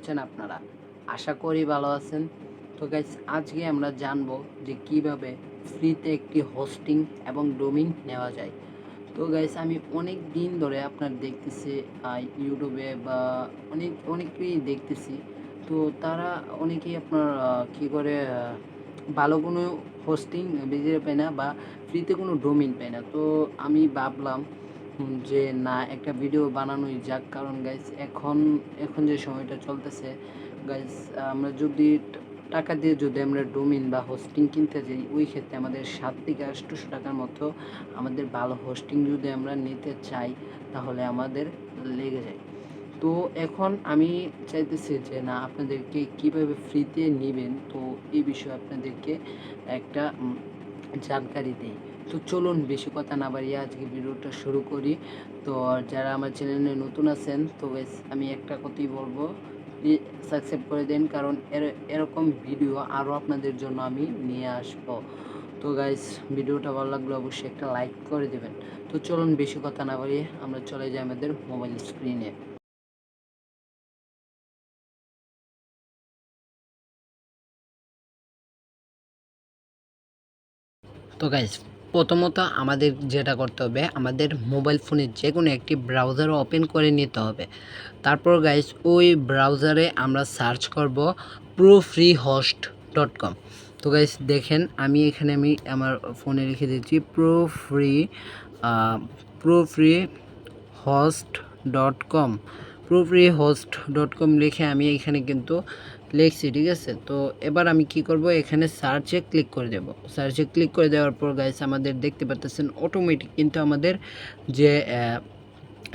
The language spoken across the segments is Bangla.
আছেন আপনারা? আশা করি ভালো আছেন। তো গাইস আজকে আমরা জানবো যে কিভাবে ফ্রিতে একটি হোস্টিং এবং ডোমেইন নেওয়া যায়। তো গাইস আমি অনেক দিন ধরে আপনার দেখতেছি ইউটিউবে বা অনেকেই দেখতেছি। তো তারা অনেকেই আপনার কি করে ভালো কোনো হোস্টিং বেজে পায় না বা ফ্রিতে কোনো ডোমেইন পায় না। তো আমি ভাবলাম যে না একটা ভিডিও বানানোই যাক, কারণ গাইস এখন যে সময়টা চলতেছে গাইস, আমরা যদি টাকা দিয়ে যদি আমরা ডোমেইন বা হোস্টিং কিনতে যাই, ওই ক্ষেত্রে আমাদের 7 থেকে 800 টাকার মতো আমাদের ভালো হোস্টিং যদি আমরা নিতে চাই তাহলে আমাদের লেগে যায়। তো এখন আমি চাইতেছি যে না আপনাদেরকে কিভাবে ফ্রিতে নেবেন, তো এই বিষয়ে আপনাদেরকে একটা জানকারি দেই। তো চলুন বেশি কথা না বাড়িয়ে আজকে ভিডিওটা শুরু করি। তো যারা আমার চ্যানেলে নতুন আছেন তো গাইস আমি একটা কথাই বলবো, প্লিজ সাবস্ক্রাইব করে দেন, কারণ এরকম ভিডিও আরও আপনাদের জন্য আমি নিয়ে আসবো। তো গাইস ভিডিওটা ভালো লাগলে অবশ্যই একটা লাইক করে দেবেন। তো চলুন বেশি কথা না বাড়িয়ে আমরা চলে যাই আমাদের মোবাইল স্ক্রিনে। তো গাইস প্রথমত আমাদের যেটা করতে হবে, আমাদের মোবাইল ফোনের যে কোনো একটি ব্রাউজার ওপেন করে নিতে হবে। তারপর গাইস ওই ব্রাউজারে আমরা সার্চ করব ProFreeHost.com। তো গাইস দেখেন আমি এখানে আমার ফোনে লিখে দিচ্ছি ProFreeHost.com। ProFreeHost.com লিখে আমি এখানে কিন্তু লিখছি, ঠিক আছে। তো এবার আমি কি করব, এখানে সার্চে ক্লিক করে দেব। সার্চে ক্লিক করে দেওয়ার পর গাইস আমাদের দেখতে পাচ্ছেন অটোমেটিক কিন্তু আমাদের যে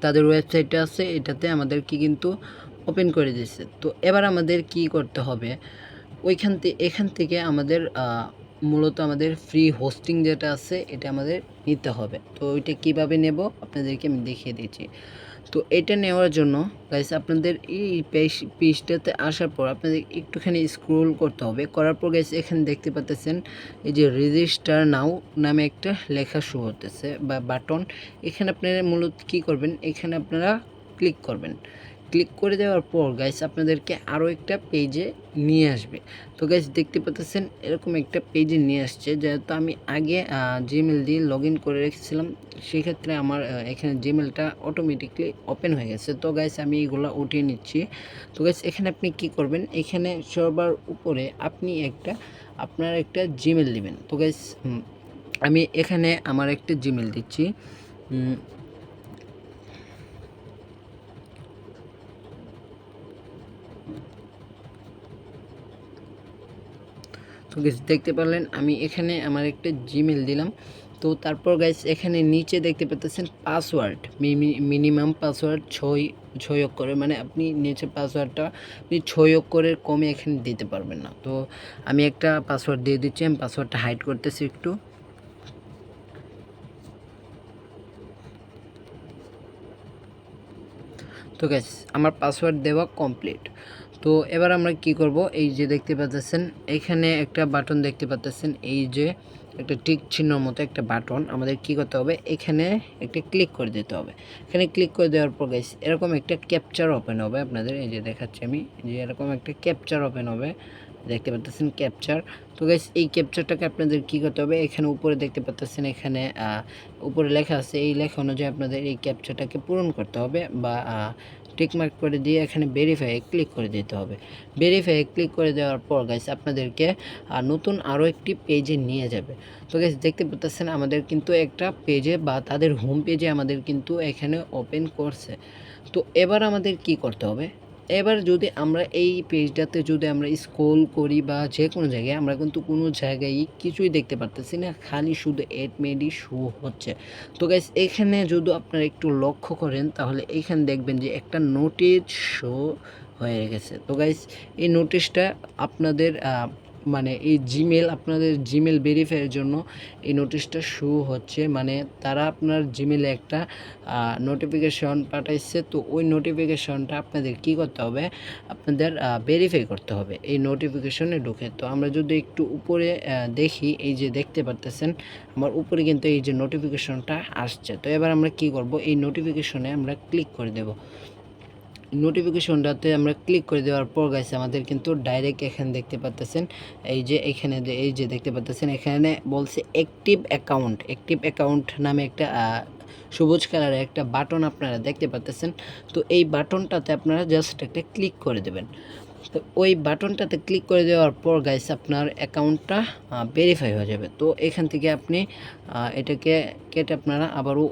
তাদের ওয়েবসাইটটা আছে এটাতে আমাদেরকে কিন্তু ওপেন করে দিয়েছে। তো এবার আমাদের কি করতে হবে, এখান থেকে আমাদের মূলত আমাদের ফ্রি হোস্টিং যেটা আছে এটা আমাদের নিতে হবে। তো ওইটা কিভাবে নেব আপনাদেরকে আমি দেখিয়ে দিচ্ছি। তো এটা নেওয়ার জন্য গাইস আপনাদের এই পেজটাতে আসার পর আপনাদের একটুখানি স্ক্রোল করতে হবে। করার পর গাইস এখানে দেখতে পাচ্ছেন এই যে রেজিস্টার নাও নামে একটা লেখা শো হতেছে বা বাটন। এখানে আপনারা মূলত কী করবেন, এখানে আপনারা ক্লিক করবেন। ক্লিক করে দেওয়ার পর গাইস আপনাদেরকে আরও একটা পেজে নিয়ে আসবে। তো গাইস দেখতে পাচ্ছেন এরকম একটা পেজে নিয়ে আসছে, যেহেতু আমি আগে জিমেল দিয়ে লগ ইন করে রেখেছিলাম, সেক্ষেত্রে আমার এখানে জিমেলটা অটোমেটিকলি ওপেন হয়ে গেছে। তো গাইস আমি এইগুলো উঠিয়ে নিচ্ছি। তো গাইস এখানে আপনি কি করবেন, এখানে সবার উপরে আপনি আপনার একটা জিমেল দিবেন। তো গাইস আমি এখানে আমার একটা জিমেল দিচ্ছি। তো গাইস দেখতে পারলেন আমি এখানে আমার একটা জিমেল দিলাম। তো তারপর গাইস এখানে নিচে দেখতে পাচ্ছেন পাসওয়ার্ড, মিনিমাম পাসওয়ার্ড 6 অক্ষরের, মানে আপনি নিচে পাসওয়ার্ডটা আপনি 6 অক্ষরের কমে এখানে দিতে পারবেন না। তো আমি একটা পাসওয়ার্ড দিয়ে দিচ্ছি, আমি পাসওয়ার্ডটা হাইড করতেছি একটু। তো গাইস আমার পাসওয়ার্ড দেওয়া কমপ্লিট। তো এবার আমরা কি করব, এই যে দেখতে পাচ্ছেন এখানে একটা বাটন দেখতে পাচ্ছেন, এই যে একটা টিক চিহ্নর মতো একটা বাটন, আমাদের কি করতে হবে, এখানে একটা ক্লিক করে দিতে হবে। এখানে ক্লিক করে দেওয়ার পর গাইস এরকম একটা ক্যাপচার ওপেন হবে আপনাদের, এই যে দেখাচ্ছি আমি, যে এরকম একটা ক্যাপচার ওপেন হবে, দেখতে পাচ্ছেন ক্যাপচার। তো গাইস এই ক্যাপচারটাকে আপনাদের কি করতে হবে, এখানে উপরে দেখতে পাচ্ছেন এখানে উপরে লেখা আছে, এই লেখা অনুযায়ী আপনাদের এই ক্যাপচারটাকে পূরণ করতে হবে বা টিকমার্ক করে দিয়ে এখানে ভেরিফাই ক্লিক করে দিতে হবে। ভেরিফাই ক্লিক করে দেওয়ার পর গাইস আপনাদেরকে নতুন আরও একটি পেজে নিয়ে যাবে। তো গাইস দেখতে পাচ্ছেন আমাদের কিন্তু একটা পেজে বা তাদের হোম পেজে আমাদের কিন্তু এখানে ওপেন করছে। তো এবার আমাদের কি করতে হবে, এবার যদি আমরা এই পেজটাতে যদি আমরা স্ক্রল করি বা যে কোনো জায়গায়, আমরা কিন্তু কোনো জায়গায় কিছুই দেখতে পারতেছি না, খালি শুধু এড মেডি শো হচ্ছে। তো গাইস এখানে যদি আপনারা একটু লক্ষ্য করেন তাহলে এইখানে দেখবেন যে একটা নোটিশ শো হয়ে গেছে। তো গাইস এই নোটিশটা আপনাদের মানে আপনাদের জিমেল ভেরিফাইয়ের জন্য এই নোটিশটা শো হচ্ছে, মানে তারা আপনার জিমেলে একটা নোটিফিকেশন পাঠাইছে। তো ওই নোটিফিকেশনটা আপনাদের কি করতে হবে, আপনাদের ভেরিফাই করতে হবে এই নোটিফিকেশনে ঢুকে। তো আমরা যদি একটু উপরে দেখি, এই যে দেখতে পারতেছেন আমার উপরে কিন্তু এই যে নোটিফিকেশনটা আসছে। তো এবার আমরা কি করব, এই নোটিফিকেশনে আমরা ক্লিক করে দেব। নোটিফিকেশনটাতে আমরা ক্লিক করে দেওয়ার পর গাইস আমাদের কিন্তু ডাইরেক্ট এখানে দেখতে পাচ্ছেন এই যে এখানে এই যে দেখতে পাচ্ছেন এখানে বলছে অ্যাক্টিভ অ্যাকাউন্ট নামে একটা সবুজ কালারের একটা বাটন আপনারা দেখতে পাচ্ছেন। তো এই বাটনটাতে আপনারা জাস্ট একটা ক্লিক করে দেবেন। তো ওই বাটনটাতে ক্লিক করে দেওয়ার পর গাইস আপনার অ্যাকাউন্টটা ভেরিফাই হয়ে যাবে। তো এখান থেকে আপনি এটাকে কেটে আপনারা আবারও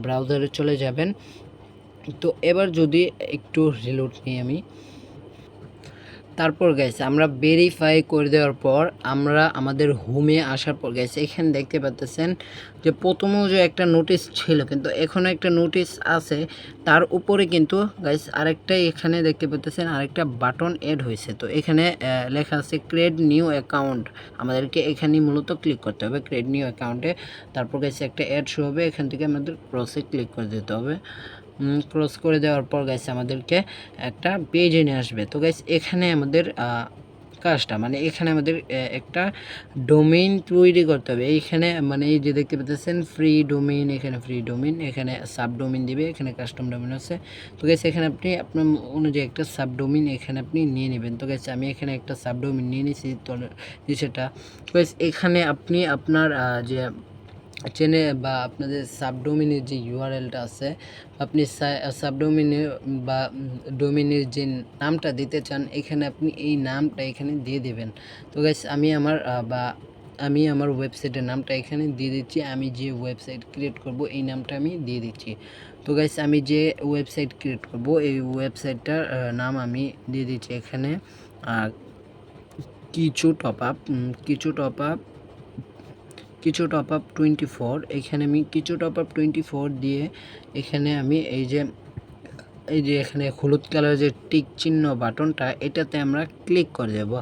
ব্রাউজারে চলে যাবেন। তো এবার যদি একটু রিলোড নিই আমি, তারপর গাইস আমরা ভেরিফাই করে দেওয়ার পর আমরা আমাদের হোমে আসার পর গাইস এখানে দেখতে পাচ্ছেন যে প্রথমেও যে একটা নোটিশ ছিল কিন্তু এখনও একটা নোটিশ আছে, তার উপরে কিন্তু গাইস আরেকটা এখানে দেখতে পাচ্ছেন আরেকটা বাটন অ্যাড হয়েছে। তো এখানে লেখা আছে ক্রিয়েট নিউ অ্যাকাউন্ট, আমাদেরকে এখানে মূলত ক্লিক করতে হবে ক্রিয়েট নিউ অ্যাকাউন্টে। তারপর গাইস একটা অ্যাড শো হবে, এখান থেকে আমাদের ক্রসে ক্লিক করে দিতে হবে। ক্রস করে দেওয়ার পর গাইস আমাদেরকে একটা পেজে নিয়ে আসবে। তো গাইস এখানে আমাদের কাজটা মানে এখানে আমাদের একটা ডোমেইন তৈরি করতে হবে। এইখানে মানে এই যে দেখতে পাচ্ছেন ফ্রি ডোমেইন, এখানে ফ্রি ডোমেইন, এখানে সাব ডোমেইন দিবে, এখানে কাস্টম ডোমেইন আছে। তো গাইস এখানে আপনি আপনার অনুযায়ী একটা সাব ডোমেইন এখানে আপনি নিয়ে নেবেন। তো গাইস আমি এখানে একটা সাব ডোমেইন নিয়ে নিয়েছি। তো সেটা গাইস এখানে আপনি আপনার যে চেনে বা আপনাদের সাবডোমিনের যে ইউআরএলটা আছে আপনি সাবডোমিনের বা ডোমিনের যে নামটা দিতে চান এখানে আপনি এই নামটা এখানে দিয়ে দেবেন। তো গাইস আমি আমার ওয়েবসাইটের নামটা এখানে দিয়ে দিচ্ছি। আমি যে ওয়েবসাইট ক্রিয়েট করব এই নামটা আমি দিয়ে দিচ্ছি। তো গাইস আমি যে ওয়েবসাইট ক্রিয়েট করব এই ওয়েবসাইটটার নাম আমি দিয়ে দিচ্ছি এখানে কিছু টপ আপ 24। এখানে আমি কিছু টপ আপ 24 দিয়ে এখানে আমি এই যে এখানে হলুদ কালার যে টিক চিহ্ন বাটনটা এটাতে আমরা ক্লিক করে দেব।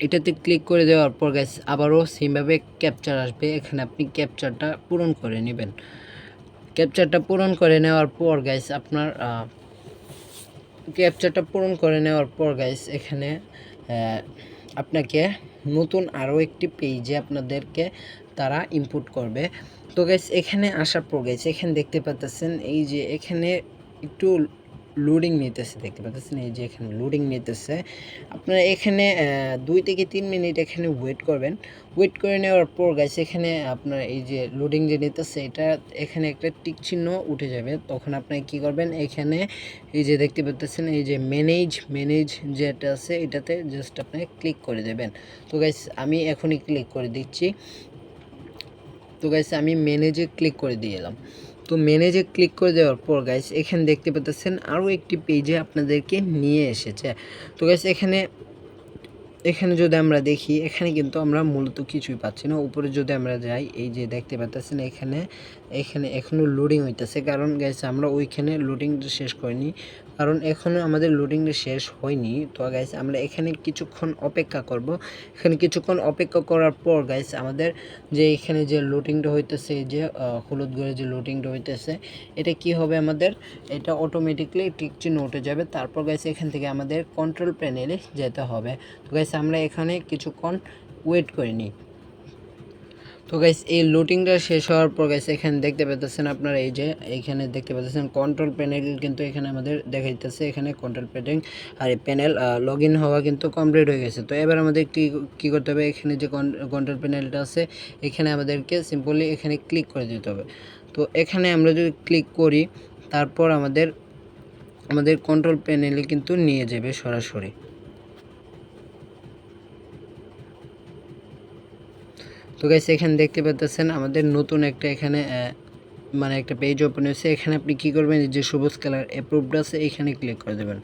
এটাতে ক্লিক করে দেওয়ার পর গাইস আবারও সেমভাবে ক্যাপচার আসবে, এখানে আপনি ক্যাপচারটা পূরণ করে নেবেন। ক্যাপচারটা পূরণ করে নেওয়ার পর গাইস আপনার এখানে আপনাকে নতুন আরও একটি পেজে আপনাদেরকে তারা ইনপুট করবে। তো গাইস এখানে আসার পর গাইস এখানে দেখতে পাচ্ছেন এই যে এখানে একটু লোডিং নিতেছে, দেখতে পাচ্ছেন এই যে এখানে লোডিং নিতেছে। আপনারা এখানে 2 থেকে 3 মিনিট এখানে ওয়েট করবেন। ওয়েট করে নেওয়ার পর গাইস এখানে আপনার এই যে লোডিং যে নিতেছে এটা এখানে একটা টিক চিহ্ন উঠে যাবে। তখন আপনি কি করবেন এখানে এই যে দেখতে পাচ্ছেন এই যে ম্যানেজ যেটা আছে এটাতে জাস্ট আপনি ক্লিক করে দেবেন। তো গাইস আমি এখনই ক্লিক করে দিচ্ছি। তো গাইস আমি ম্যানেজে ক্লিক করে দিয়ে এলাম। তো ম্যানেজে ক্লিক করে দেওয়ার পর গাইস এখানে দেখতে পাচ্ছেন আরও একটি পেজে আপনাদেরকে নিয়ে এসেছে। তো গাইস এখানে যদি আমরা দেখি এখানে কিন্তু আমরা মূলত কিছুই পাচ্ছি না। উপরে যদি আমরা যাই এই যে দেখতে পাচ্ছেন এখানে এখনও লোডিং হইতেছে, কারণ গাইস আমরা ওইখানে লোডিংটা শেষ করিনি, কারণ এখনও আমাদের লোডিংটা শেষ হয়নি। তো গাইস আমরা এখানে কিছুক্ষণ অপেক্ষা করব। এখানে কিছুক্ষণ অপেক্ষা করার পর গাইস আমাদের যে এখানে যে লোডিংটা হইতেছে এই যে হলুদ করে যে লোডিংটা হইতেছে এটা কি হবে আমাদের এটা অটোমেটিকলি টিক চিহ্ন উঠে যাবে। তারপর গাইস এখান থেকে আমাদের কন্ট্রোল প্যানেলে যেতে হবে। তো গাইস আমরা এখানে কিছুক্ষণ ওয়েট করে নিই। তো গাইস এই লোডিংটা শেষ হওয়ার পর গাইস এখানে দেখতে পাচ্ছেন আপনারা এই যে এখানে দেখতে পাচ্ছেন কন্ট্রোল প্যানেল কিন্তু এখানে আমাদের দেখাইতেছে এখানে কন্ট্রোল প্যানেল আর এই প্যানেল লগ ইন হওয়া কিন্তু কমপ্লিট হয়ে গেছে। তো এবার আমাদের কি করতে হবে এখানে যে কন্ট্রোল প্যানেলটা আছে এখানে আমাদেরকে সিম্পলি এখানে ক্লিক করে দিতে হবে। তো এখানে আমরা যদি ক্লিক করি তারপর আমাদের কন্ট্রোল প্যানেলে কিন্তু নিয়ে যাবে সরাসরি। তো গাইস এখানে দেখতে পাচ্ছেন আমাদের নতুন একটা এখানে মানে একটা পেজ ওপেন হয়েছে। এখানে আপনি কি করবেন যে সবুজ কালার অ্যাপ্রুভড আছে এখানে ক্লিক করে দেবেন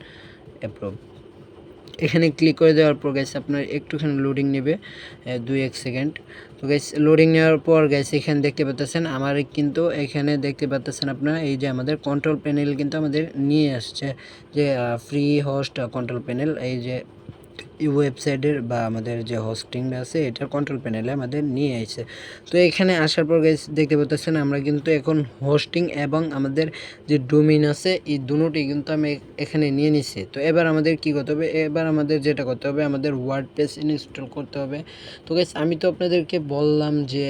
অ্যাপ্রুভ। এখানে ক্লিক করে দেওয়ার পর গাইস আপনার একটুখানি লোডিং নেবে 2-1 সেকেন্ড। তো গাইস লোডিং নেওয়ার পর গাইস এখানে দেখতে পাচ্ছেন আমার কিন্তু এখানে দেখতে পাচ্ছেন আপনারা এই যে আমাদের কন্ট্রোল প্যানেল কিন্তু আমাদের নিয়ে আসছে যে ফ্রি হোস্ট কন্ট্রোল প্যানেল, এই যে এই ওয়েবসাইটের বা আমাদের যে হোস্টিংটা আছে এটার কন্ট্রোল প্যানেলে আমাদের নিয়ে আসছে। তো এখানে আসার পর গাইস দেখতে পাচ্ছেন আমরা কিন্তু এখন হোস্টিং এবং আমাদের যে ডোমেইন আছে এই দুটোই কিন্তু আমি এখানে নিয়ে নিছি। তো এবার আমাদের কি করতে হবে, এবার আমাদের যেটা করতে হবে আমাদের ওয়ার্ডপ্রেস ইনস্টল করতে হবে। তো গাইস আমি তো আপনাদেরকে বললাম যে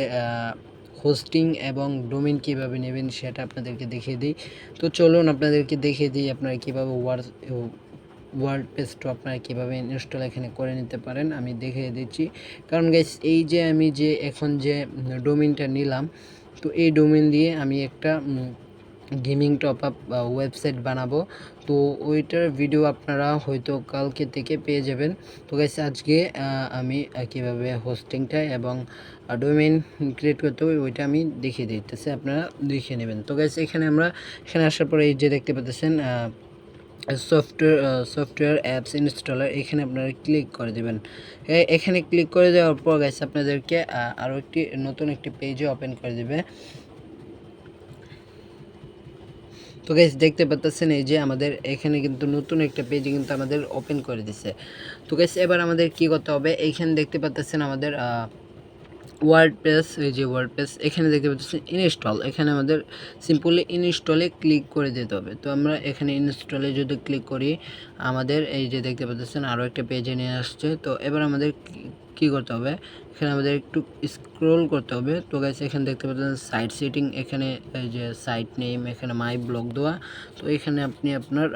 হোস্টিং এবং ডোমেইন কীভাবে নেবেন সেটা আপনাদেরকে দেখিয়ে দিই। তো চলুন আপনাদেরকে দেখিয়ে দিই আপনারা কীভাবে ওয়ার্ডপ্রেসটা আপনারা কীভাবে ইনস্টল এখানে করে নিতে পারেন আমি দেখিয়ে দিচ্ছি। কারণ গাইস এই যে আমি যে এখন যে ডোমেইনটা নিলাম, তো এই ডোমেইন দিয়ে আমি একটা গেমিং টপ আপ ওয়েবসাইট বানাবো। তো ওইটার ভিডিও আপনারা হয়তো কালকে থেকে পেয়ে যাবেন। তো গাইস আজকে আমি কীভাবে হোস্টিংটা এবং ডোমেইন ক্রিয়েট করতে হবে ওইটা আমি দেখিয়ে দিতেছি, আপনারা দেখে নেবেন। তো গাইস এখানে আসার পরে এই যে দেখতে পাচ্ছেন সফটওয়্যার অ্যাপস ইনস্টলার, এখানে আপনারা ক্লিক করে দেবেন। এখানে ক্লিক করে দেওয়ার পর গাইস আপনাদেরকে আরও নতুন একটি পেজে ওপেন করে দেবে। তো গাইস দেখতে পাচ্ছেন এই যে আমাদের এখানে কিন্তু নতুন একটা পেজে কিন্তু আমাদের ওপেন করে দিছে। তো গাইস এবার আমাদের কি করতে হবে, এইখানে দেখতে পাচ্ছেন আমাদের ওয়ার্ডপ্রেস, এই যে ওয়ার্ডপ্রেস এখানে দেখতে পাচ্ছেন ইনস্টল, এখানে আমাদের সিম্পলি ইনস্টলে ক্লিক করে দিতে হবে। তো আমরা এখানে ইনস্টলে যদি ক্লিক করি আমাদের এই যে দেখতে পাচ্ছেন আরও একটা পেজে নিয়ে আসছে। তো এবার আমাদের কি করতে হবে, এখানে আমাদের একটু স্ক্রল করতে হবে। তো গাইস এখানে দেখতে পাচ্ছেন সাইট সেটিং, এখানে এই যে সাইট নেম, এখানে মাই ব্লগ দেওয়া। তো এখানে আপনি আপনার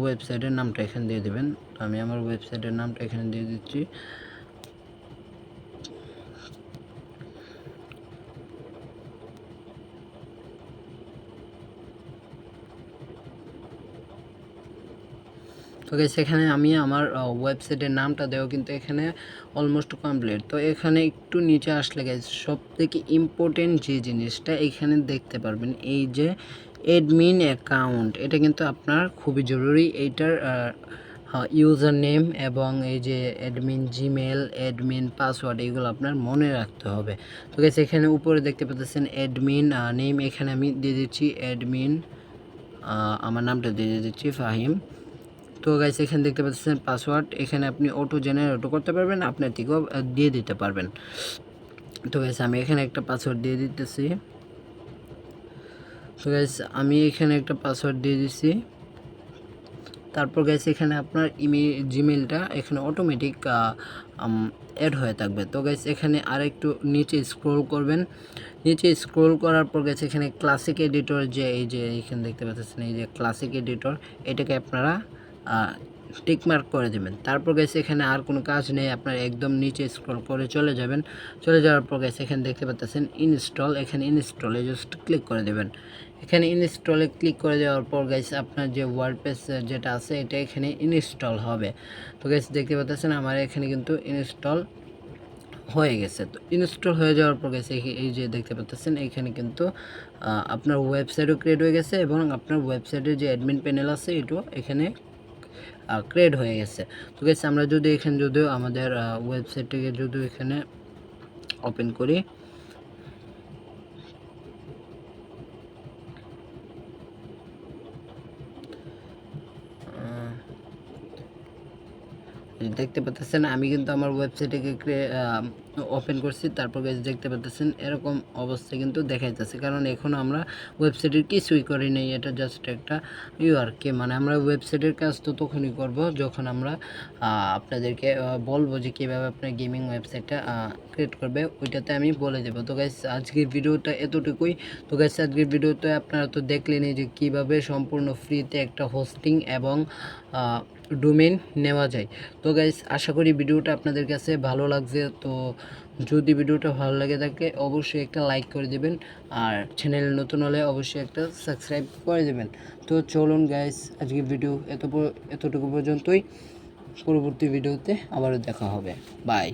ওয়েবসাইটের নামটা এখানে দিয়ে দেবেন। আমি আমার ওয়েবসাইটের নামটা এখানে দিয়ে দিচ্ছি। তো গাইস এখানে আমি আমার ওয়েবসাইটের নামটা দেওয়া কিন্তু এখানে অলমোস্ট কমপ্লিট। তো এখানে একটু নিচে আসলে গাইস সবথেকে ইম্পর্টেন্ট যে জিনিসটা এখানে দেখতে পারবেন এই যে অ্যাডমিন অ্যাকাউন্ট, এটা কিন্তু আপনার খুবই জরুরি। এইটার ইউজার নেম এবং এই যে অ্যাডমিন জিমেল, অ্যাডমিন পাসওয়ার্ড এগুলো আপনার মনে রাখতে হবে। তো গাইস এখানে উপরে দেখতে পাচ্ছেন অ্যাডমিন নেম, এখানে আমি দিয়ে দিচ্ছি অ্যাডমিন, আমার নামটা দিয়ে দিচ্ছি ফাহিম। তো গাইস এখানে দেখতে পাচ্ছেন পাসওয়ার্ড, এখানে আপনি অটো জেনারেটও করতে পারবেন, আপনার থেকেও দিয়ে দিতে পারবেন। তো গাইস আমি এখানে একটা পাসওয়ার্ড দিয়ে দিতেছি। তো গাইস আমি এখানে একটা পাসওয়ার্ড দিয়ে দিচ্ছি। তারপর গাইস এখানে আপনার জিমেলটা এখানে অটোমেটিক অ্যাড হয়ে থাকবে। তো গাইস এখানে আরেকটু নিচে স্ক্রল করবেন, নিচে স্ক্রল করার পর গেছে এখানে ক্লাসিক এডিটর, যে এই যে এখানে দেখতে পাচ্ছেন এই যে ক্লাসিক এডিটর, এটাকে আপনারা টিক মার্ক করে দেবেন। তারপর গেছে এখানে আর কোনো কাজ নেই, আপনার একদম নিচে স্ক্রল করে চলে যাবেন। চলে যাওয়ার পর গেছে এখানে দেখতে পাচ্ছেন ইনস্টল, এখানে ইনস্টলে জাস্ট ক্লিক করে দেবেন। এখানে ইনস্টলে ক্লিক করে দেওয়ার পর গাইস আপনার যে ওয়ার্ডপ্রেস যেটা আছে এটা এখানে ইনস্টল হবে। তো গাইস দেখতে পাচ্ছেন আমার এখানে কিন্তু ইনস্টল হয়ে গেছে। তো ইনস্টল হয়ে যাওয়ার পর গেছে এই যে দেখতে পাচ্ছেন এখানে কিন্তু আপনার ওয়েবসাইটও ক্রিয়েট হয়ে গেছে এবং আপনার ওয়েবসাইটের যে অ্যাডমিন প্যানেল আছে এটাও এখানে ক্রিয়েট হয়ে গেছে। তো গাইস আমরা যদি এখানে যদিও আমাদের ওয়েবসাইটটাকে যদি এখানে ওপেন করি, দেখতে পাচ্ছেন আমি কিন্তু আমার ওয়েবসাইটকে ওপেন করছি। তারপর গাইস দেখতে পাচ্ছেন এরকম অবস্থা কিন্তু দেখাইতেছে, কারণ এখন আমরা ওয়েবসাইটের কিছুই করি নাই, এটা জাস্ট একটা ইউআরকে, মানে আমরা ওয়েবসাইটের কাজ তো তখনই করব যখন আমরা আপনাদেরকে বলবো যে কীভাবে আপনার গেমিং ওয়েবসাইটটা ক্রিয়েট করবে, ওইটাতে আমি বলে দেবো। তো গাইস আজকের ভিডিওটা এতটুকুই। তো গাইস আজকের ভিডিওতে আপনারা তো দেখলেনই যে কীভাবে সম্পূর্ণ ফ্রিতে একটা হোস্টিং এবং ডোমেইন নেওয়া যায়। তো গাইস আশা করি ভিডিওটা আপনাদের কাছে ভালো লাগছে। তো যদি ভিডিওটা ভালো লাগে থাকে অবশ্যই একটা লাইক করে দেবেন, আর চ্যানেল নতুন হলে অবশ্যই একটা সাবস্ক্রাইব করে দেবেন। তো চলুন গাইস আজকে ভিডিও এতটুকু পর্যন্তই, পরবর্তী ভিডিওতে আবারও দেখা হবে। বাই।